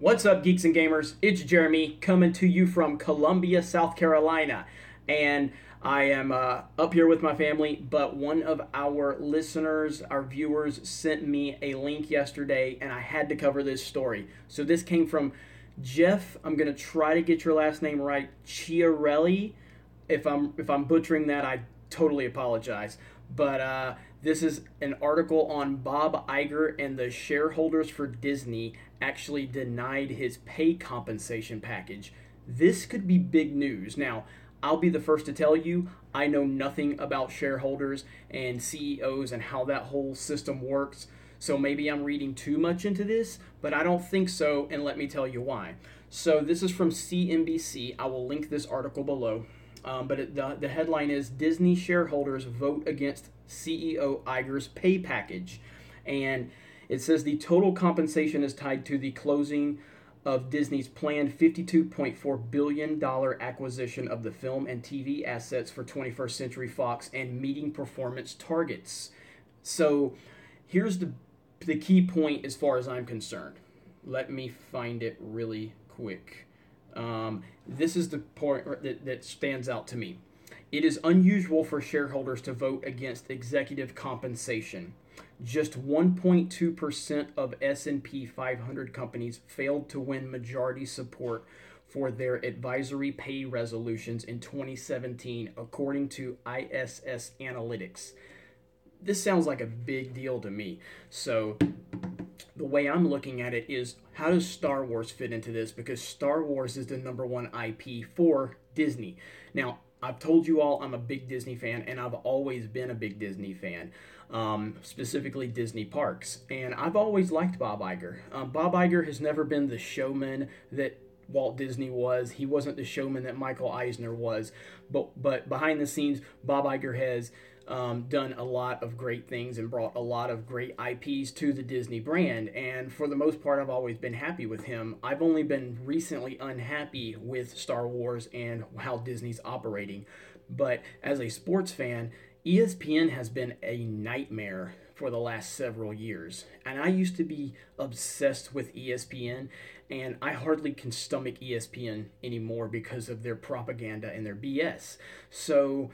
What's up, geeks and gamers? It's Jeremy coming to you from Columbia, South Carolina. And I am up here with my family, but one of our listeners, our viewers, sent me a link yesterday, and I had to cover this story. So this came from Jeff. I'm going to try to get your last name right. Chiarelli. If I'm butchering that, I totally apologize. But this is an article on Bob Iger, and the shareholders for Disney actually denied his pay compensation package. This could be big news. Now, I'll be the first to tell you, I know nothing about shareholders and CEOs and how that whole system works. So maybe I'm reading too much into this, but I don't think so, and let me tell you why. So this is from CNBC. I will link this article below. The headline is Disney shareholders vote against CEO Iger's pay package. And it says the total compensation is tied to the closing of Disney's planned $52.4 billion acquisition of the film and TV assets for 21st Century Fox and meeting performance targets. So here's the key point as far as I'm concerned. Let me find it really quick. This is the point that stands out to me. It is unusual for shareholders to vote against executive compensation. Just 1.2% of S&P 500 companies failed to win majority support for their advisory pay resolutions in 2017, according to ISS Analytics. This sounds like a big deal to me. So the way I'm looking at it is, how does Star Wars fit into this? Because Star Wars is the number one IP for Disney. Now, I've told you all I'm a big Disney fan, and I've always been a big Disney fan, specifically Disney parks. And I've always liked Bob Iger. Bob Iger has never been the showman that Walt Disney was. He wasn't the showman that Michael Eisner was. But behind the scenes, Bob Iger has done a lot of great things and brought a lot of great IPs to the Disney brand. And for the most part, I've always been happy with him. I've only been recently unhappy with Star Wars and how Disney's operating. But as a sports fan, ESPN has been a nightmare for the last several years. And I used to be obsessed with ESPN, and I hardly can stomach ESPN anymore because of their propaganda and their BS. So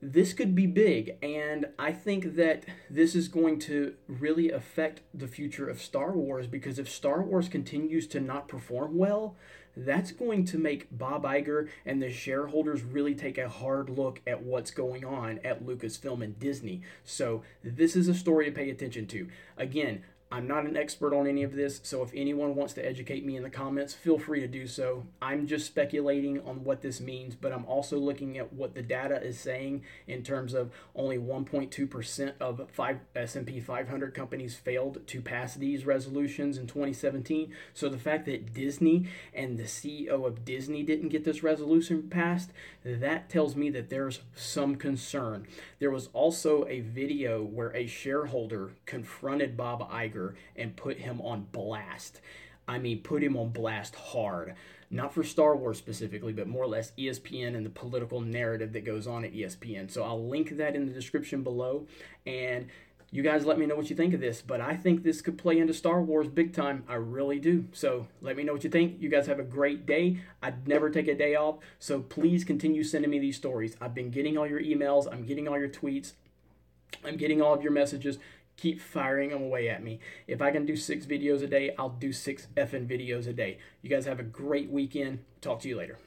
this could be big, and I think that this is going to really affect the future of Star Wars, because if Star Wars continues to not perform well, that's going to make Bob Iger and the shareholders really take a hard look at what's going on at Lucasfilm and Disney. So this is a story to pay attention to. Again, I'm not an expert on any of this, so if anyone wants to educate me in the comments, feel free to do so. I'm just speculating on what this means, but I'm also looking at what the data is saying in terms of only 1.2% of S&P 500 companies failed to pass these resolutions in 2017. So the fact that Disney and the CEO of Disney didn't get this resolution passed, that tells me that there's some concern. There was also a video where a shareholder confronted Bob Iger and put him on blast. I mean, put him on blast hard. Not for Star Wars specifically, but more or less ESPN and the political narrative that goes on at ESPN. So I'll link that in the description below. And you guys let me know what you think of this. But I think this could play into Star Wars big time. I really do. So let me know what you think. You guys have a great day. I'd never take a day off. So please continue sending me these stories. I've been getting all your emails. I'm getting all your tweets. I'm getting all of your messages. Keep firing them away at me. If I can do 6 videos a day, I'll do 6 effing videos a day. You guys have a great weekend. Talk to you later.